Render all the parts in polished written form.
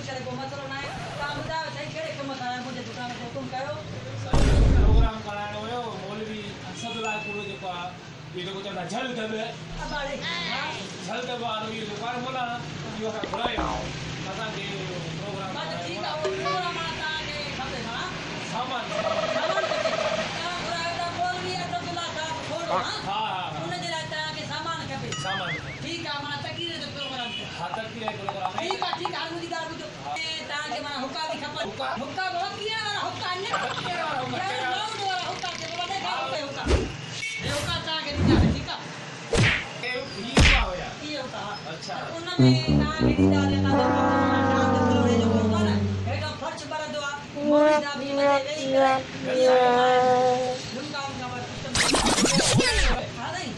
करे को मसलो ना है काम ॿुधायो सही कहिड़े कम करायो मुंहिंजे दुकान ते हुकुम कयो प्रोग्राम कराइणो हुयो मौलवी असदुल्ला पूरो जेको आहे इहो जेको चवंदा झल दब अबाड़े झल दब वारो इहो दुकान बोला इहो असां घुरायो असांखे प्रोग्राम बस ठीकु आहे उहो प्रोग्राम आहे तव्हांखे खपे हा सामान सामान खपे तव्हां घुरायो था मौलवी असदुल्ला साहब खोड़ो हा हा हा उनजे लाइ तव्हांखे सामान खपे सामान ठीकु आहे माना तकीरे जो प्रोग्राम ते हा तकलीफ़ प्रोग्राम ठीकु आहे ठीकु आहे मुंहिंजी ॻाल्हि ॿुधो तव्हांखे माना हुका बि खपनि हुका? हुका बि कीअं वारा हुका न कहिड़ा वारा हुका? यार लाउड वारा हुका जेको वॾे खां वॾे हुका हे हुका तव्हांखे ॾींदासीं ठीकु आहे के हुआ हुया इहे हुका हा अच्छा उन में तव्हांखे ॾींदासीं चांद कलोड़े जो हूंदो आहे न हेठो फर्श भरंदो आहे मोदी साहब बि मथे वेही करे झुमका वुमका पर सिस्टम हा साईं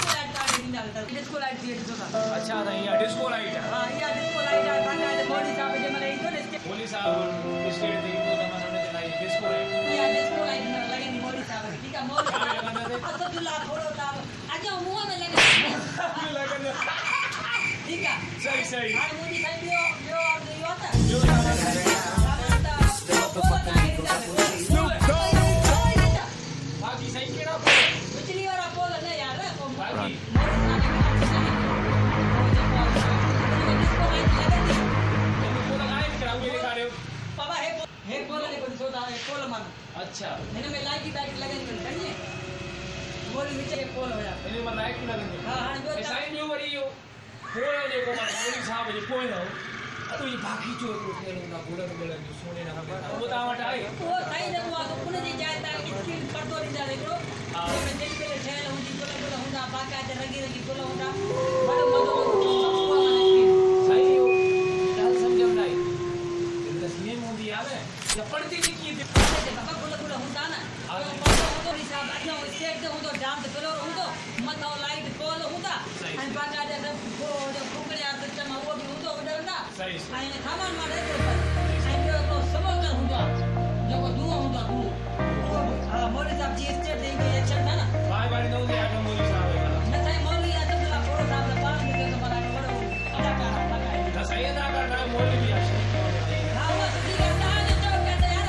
डिस्को लाइट थी ॾिसो था अच्छा त इहा डिस्को लाइट आहे हा इहा डिस्को लाइट आहे तव्हांजा मोदी साहब जंहिं महिल ईंदो न मोदी साहब स्टेट ते ईंदो त मां हुनजे लाइ डिस्को लाइट इहा डिस्को लाइट न लॻंदी मोदी साहब खे ठीकु आहे मोदी साहब असदुल्ला खोड़ो साहब अॼु मुंहं में लॻंदी लॻंदो ठीकु आहे सही सही हाणे मुंहिंजी साईं ॿियो अर्ज़ु इहो आहे ॿियो बाक़ी सही कहिड़ा बिजली वारा पोल न यार बाक़ी बाबा हे पोल जेको ॾिसो था हे पोल माना अच्छा हिन में लाइट लॻंदी सम्झे मोदी विच में पोल हुया इन में लाइट लॻंदी हा हाणे ॿियो साईं ॿियो वरी इहो पोइ जेको मां मोदी साहब जे पोइ न अॼु इहो बाक़ी जो हिकिड़ो हूंदा गुलनि गुलनि जो सोने न खपे उहो तव्हां वटि आहे उहो साईं जेको आहे उनजी जाइ तव्हांखे स्क्रीन पर्दो ॾींदासीं हिकिड़ो जंहिंमें दिलि दिलि ठहियल हूंदी गुल गुल हूंदा बाक़ाइदा रंगी रंगी गुल हूंदा वॾो मज़ो साईं इहो ॻाल्हि सम्झ में न आई तस्लीम हूंदी आहे न या पढ़ती बि कीअं थी बाबा गुल गुल हूंदा न पर्दो हूंदो हिसाब अॻियां स्टेज ते हूंदो डांस फ्लोर हूंदो मथां लाइट पोल हूंदा ऐं बाक़ाइदा सभु फुकड़िया सिस्टम उहो बि हूंदो उॾंदा सही ऐं सामान मां ॾेई ऐं ॿियो हिकिड़ो समोसर हूंदो आहे जेको धूओं हूंदो आहे धूओं हा मोदी साहब जी स्टेट ते ईंदी एक्शन था न बार बार न हूंदी आहे मोदी साहब न साईं मौलवी असदुल्ला खोड़ो साहब त पाण बि थियो त माना वॾो अदाकार आहे बाक़ाइदा न सही अदा करणु मोदी बि आहे हा उहा सुठी ॻाल्हि तव्हांजो चओ पिया त यार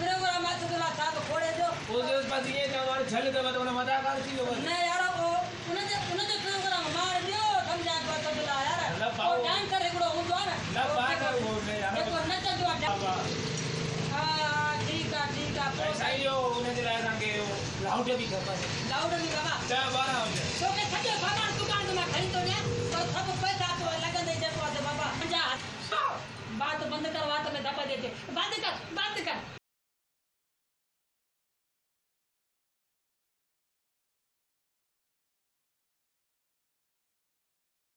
प्रोग्राम असदुल्ला साहब खोड़े जो उनजे बसि ईअं चवंदो आहे झल दब त हुन मदाकार थी वियो न यार उनजो प्रोग्राम मार ॿियो सम्झाए पियो असदुल्ला यार न पाओ डांसर हिकिड़ो हूंदो आहे न पाए उहो यार जेको नचंदो आहे हा ठीकु आहे पोइ साईं इहो हुनजे लाइ तव्हांखे लाउड बि खपनि लाउड बि बाबा 10 12